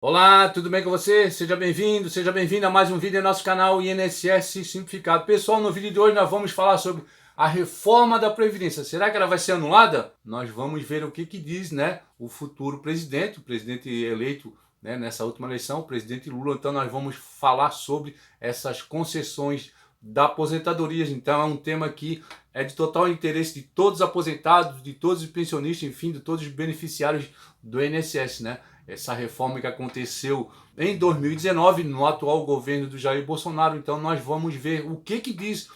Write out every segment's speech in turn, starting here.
Olá, tudo bem com você? Seja bem-vindo a mais um vídeo do nosso canal INSS Simplificado. Pessoal, no vídeo de hoje nós vamos falar sobre a reforma da Previdência. Será que ela vai ser anulada? Nós vamos ver o que diz, né, o futuro presidente, o presidente eleito, né, nessa última eleição, o presidente Lula. Então nós vamos falar sobre essas concessões da aposentadoria. Então é um tema que é de total interesse de todos os aposentados, de todos os pensionistas, enfim, de todos os beneficiários do INSS, né? Essa reforma que aconteceu em 2019 no atual governo do Jair Bolsonaro. Então nós vamos ver o que diz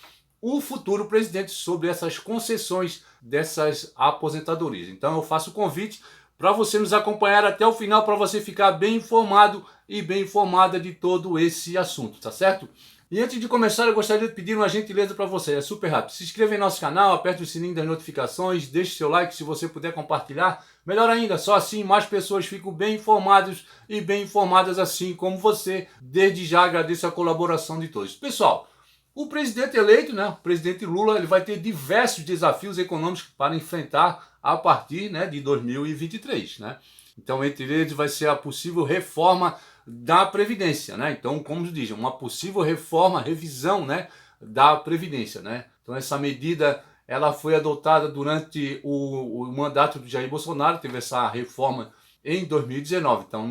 o futuro presidente sobre essas concessões dessas aposentadorias. Então eu faço o convite para você nos acompanhar até o final, para você ficar bem informado e bem informada de todo esse assunto, tá certo? E antes de começar, eu gostaria de pedir uma gentileza para você, é super rápido. Se inscreva em nosso canal, aperte o sininho das notificações, deixe seu like se você puder compartilhar. Melhor ainda, só assim mais pessoas ficam bem informadas e bem informadas assim como você. Desde já agradeço a colaboração de todos. Pessoal, o presidente eleito, né, o presidente Lula, ele vai ter diversos desafios econômicos para enfrentar a partir, né, de 2023, né? Então, entre eles vai ser a possível reforma da Previdência, né? Então, como diz, uma possível reforma, revisão, né, da Previdência, né? Então, essa medida ela foi adotada durante o mandato do Jair Bolsonaro, teve essa reforma em 2019. Então,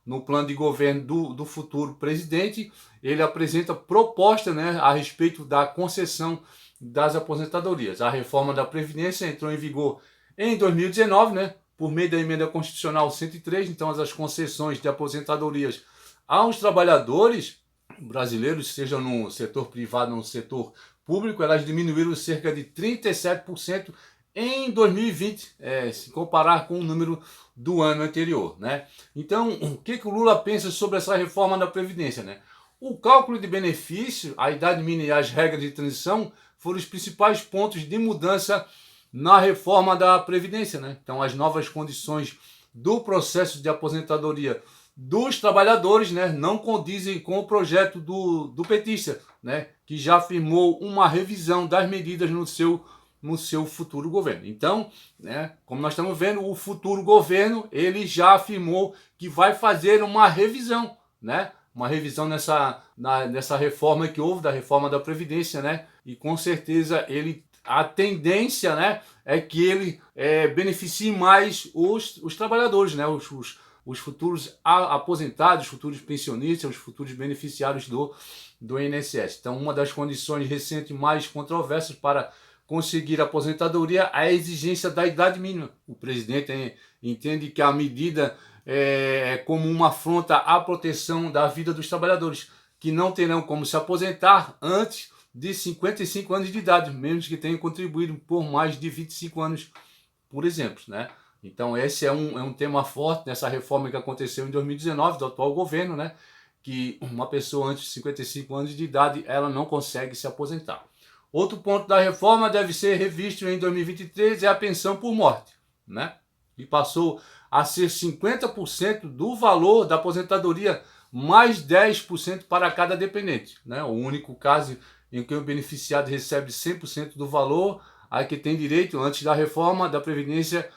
no plano de governo do futuro presidente, ele apresenta proposta, né, a respeito da concessão das aposentadorias. A reforma da Previdência entrou em vigor em 2019, né, por meio da emenda constitucional 103, então as concessões de aposentadorias aos trabalhadores brasileiros, seja no setor privado ou no setor público, elas diminuíram cerca de 37% em 2020, se comparar com o número do ano anterior, né? Então, o que o Lula pensa sobre essa reforma da Previdência, né? O cálculo de benefício, a idade mínima e as regras de transição foram os principais pontos de mudança na reforma da Previdência, né? Então, as novas condições do processo de aposentadoria dos trabalhadores, né, não condizem com o projeto do petista, né, que já afirmou uma revisão das medidas no seu futuro governo. Então, né, como nós estamos vendo, o futuro governo ele já afirmou que vai fazer uma revisão, né, uma revisão nessa reforma que houve, da reforma da Previdência, né, e com certeza a tendência, né, é que ele beneficie mais os trabalhadores, né, os futuros aposentados, os futuros pensionistas, os futuros beneficiários do INSS. Então, uma das condições recentes mais controversas para conseguir a aposentadoria é a exigência da idade mínima. O presidente entende que a medida é como uma afronta à proteção da vida dos trabalhadores, que não terão como se aposentar antes de 55 anos de idade, mesmo que tenham contribuído por mais de 25 anos, por exemplo, né? Então esse é um tema forte nessa reforma que aconteceu em 2019 do atual governo, né? Que uma pessoa antes de 55 anos de idade, ela não consegue se aposentar. Outro ponto da reforma deve ser revisto em 2023 é a pensão por morte, né? E passou a ser 50% do valor da aposentadoria, mais 10% para cada dependente, né? O único caso em que o beneficiário recebe 100% do valor, aí que tem direito, antes da reforma da Previdência,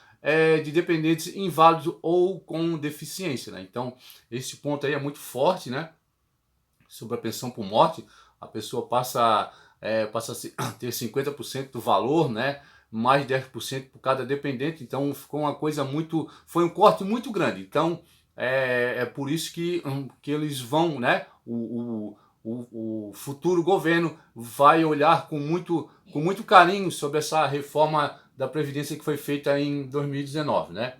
de dependentes inválidos ou com deficiência, né? Então, esse ponto aí é muito forte, né? Sobre a pensão por morte, a pessoa passa a ter 50% do valor, né? Mais 10% por cada dependente, então ficou uma coisa muito, foi um corte muito grande. Então, é por isso que eles vão, né? O futuro governo vai olhar com muito carinho sobre essa reforma da Previdência que foi feita em 2019, né?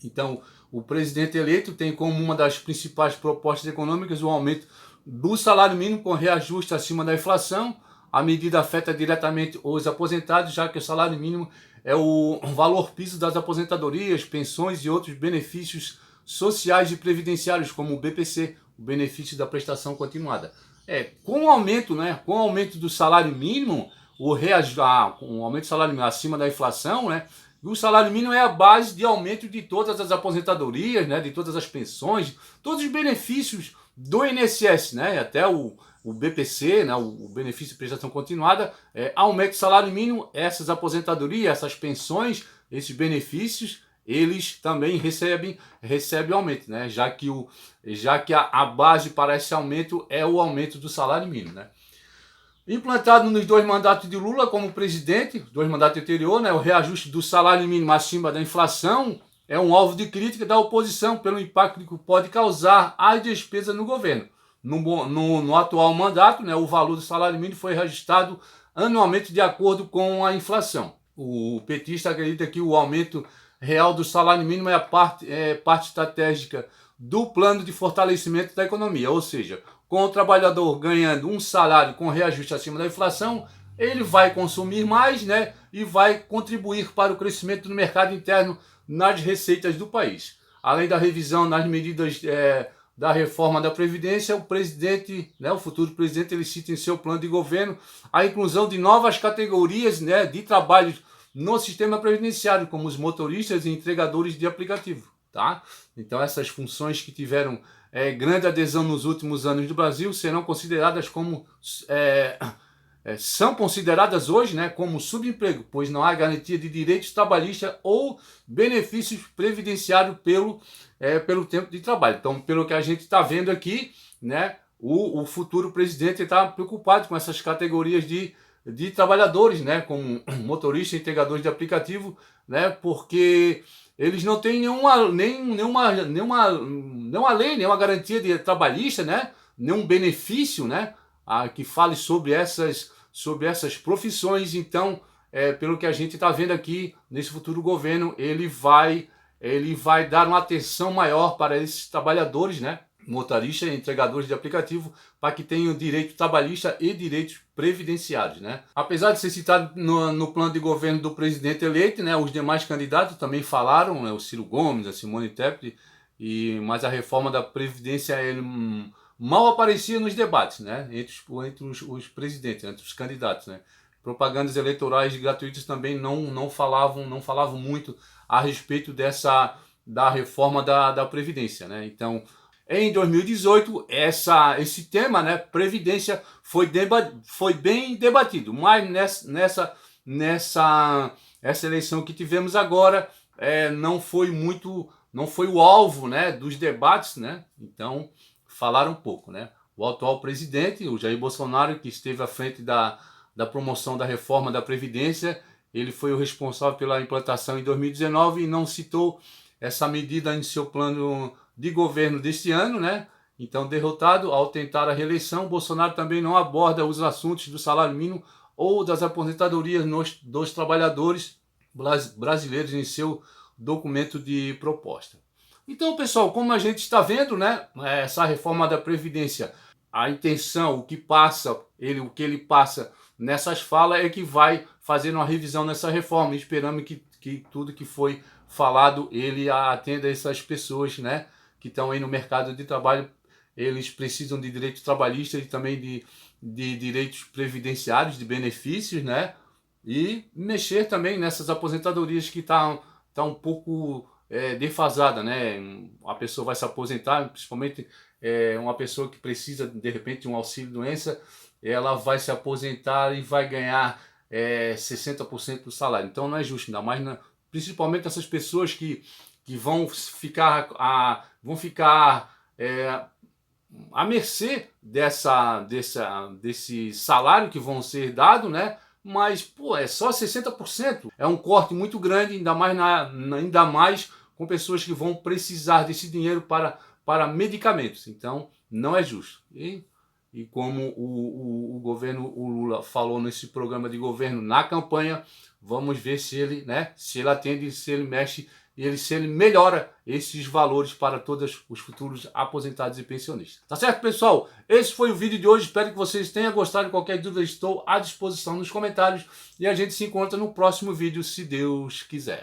Então, o presidente eleito tem como uma das principais propostas econômicas o aumento do salário mínimo com reajuste acima da inflação. A medida afeta diretamente os aposentados, já que o salário mínimo é o valor piso das aposentadorias, pensões e outros benefícios sociais e previdenciários, como o BPC, o benefício da prestação continuada. Com o aumento, né, com o aumento do salário mínimo, com o aumento do salário mínimo acima da inflação, né, o salário mínimo é a base de aumento de todas as aposentadorias, né, de todas as pensões, todos os benefícios do INSS, né, até o BPC, né, o benefício de prestação continuada, aumenta o salário mínimo, essas aposentadorias, essas pensões, esses benefícios, eles também recebem aumento, né? Já que a base para esse aumento é o aumento do salário mínimo, né? Implantado nos 2 mandatos de Lula como presidente, 2 mandatos anteriores, né, o reajuste do salário mínimo acima da inflação é um alvo de crítica da oposição pelo impacto que pode causar às despesas no governo. No atual mandato, né, o valor do salário mínimo foi reajustado anualmente de acordo com a inflação. O petista acredita que o aumento real do salário mínimo é parte estratégica do plano de fortalecimento da economia, ou seja, com o trabalhador ganhando um salário com reajuste acima da inflação, ele vai consumir mais, né, e vai contribuir para o crescimento do mercado interno nas receitas do país. Além da revisão nas medidas da reforma da Previdência, o presidente, né, o futuro presidente, ele cita em seu plano de governo a inclusão de novas categorias, né, de trabalhos no sistema previdenciário, como os motoristas e entregadores de aplicativo. Tá? Então essas funções que tiveram grande adesão nos últimos anos do Brasil serão consideradas como são consideradas hoje, né, como subemprego, pois não há garantia de direitos trabalhistas ou benefícios previdenciários pelo tempo de trabalho. Então, pelo que a gente está vendo aqui, né, o futuro presidente está preocupado com essas categorias de trabalhadores, né, como motoristas e entregadores de aplicativo, né, porque eles não têm nenhuma lei, nenhuma garantia de trabalhista, né, nenhum benefício, né, que fale sobre essas profissões. Então, pelo que a gente está vendo aqui, nesse futuro governo, ele vai dar uma atenção maior para esses trabalhadores, né, motoristas e entregadores de aplicativo, para que tenham direito trabalhista e direitos previdenciários, né? Apesar de ser citado no plano de governo do presidente eleito, né, os demais candidatos também falaram, né, o Ciro Gomes, a Simone Tebet, mas a reforma da Previdência mal aparecia nos debates, né, entre os presidentes, entre os candidatos, né? Propagandas eleitorais gratuitas também não falavam muito a respeito da reforma da Previdência, né? Então, em 2018, esse tema, né, Previdência, foi bem debatido, mas essa eleição que tivemos agora não foi o alvo, né, dos debates, né? Então, falaram um pouco, né? O atual presidente, o Jair Bolsonaro, que esteve à frente da promoção da reforma da Previdência, ele foi o responsável pela implantação em 2019 e não citou essa medida em seu plano de governo deste ano, né? Então, derrotado ao tentar a reeleição, Bolsonaro também não aborda os assuntos do salário mínimo ou das aposentadorias dos trabalhadores brasileiros em seu documento de proposta. Então, pessoal, como a gente está vendo, né, essa reforma da Previdência, a intenção, o que ele passa nessas falas é que vai fazer uma revisão nessa reforma. Esperamos que tudo que foi falado ele atenda essas pessoas, né, que estão aí no mercado de trabalho. Eles precisam de direitos trabalhistas e também de direitos previdenciários, de benefícios, né, e mexer também nessas aposentadorias que tá um pouco defasada, né? A pessoa vai se aposentar, principalmente uma pessoa que precisa de repente de um auxílio-doença, ela vai se aposentar e vai ganhar 60% do salário. Então não é justo, ainda mais principalmente essas pessoas que vão ficar à mercê desse salário que vão ser dado, né? Mas, pô, é só 60%. É um corte muito grande, ainda mais com pessoas que vão precisar desse dinheiro para medicamentos. Então, não é justo. E como o governo, o Lula falou nesse programa de governo na campanha, vamos ver se ele atende, se ele mexe, se ele melhora esses valores para todos os futuros aposentados e pensionistas. Tá certo, pessoal? Esse foi o vídeo de hoje. Espero que vocês tenham gostado. Qualquer dúvida, estou à disposição nos comentários. E a gente se encontra no próximo vídeo, se Deus quiser.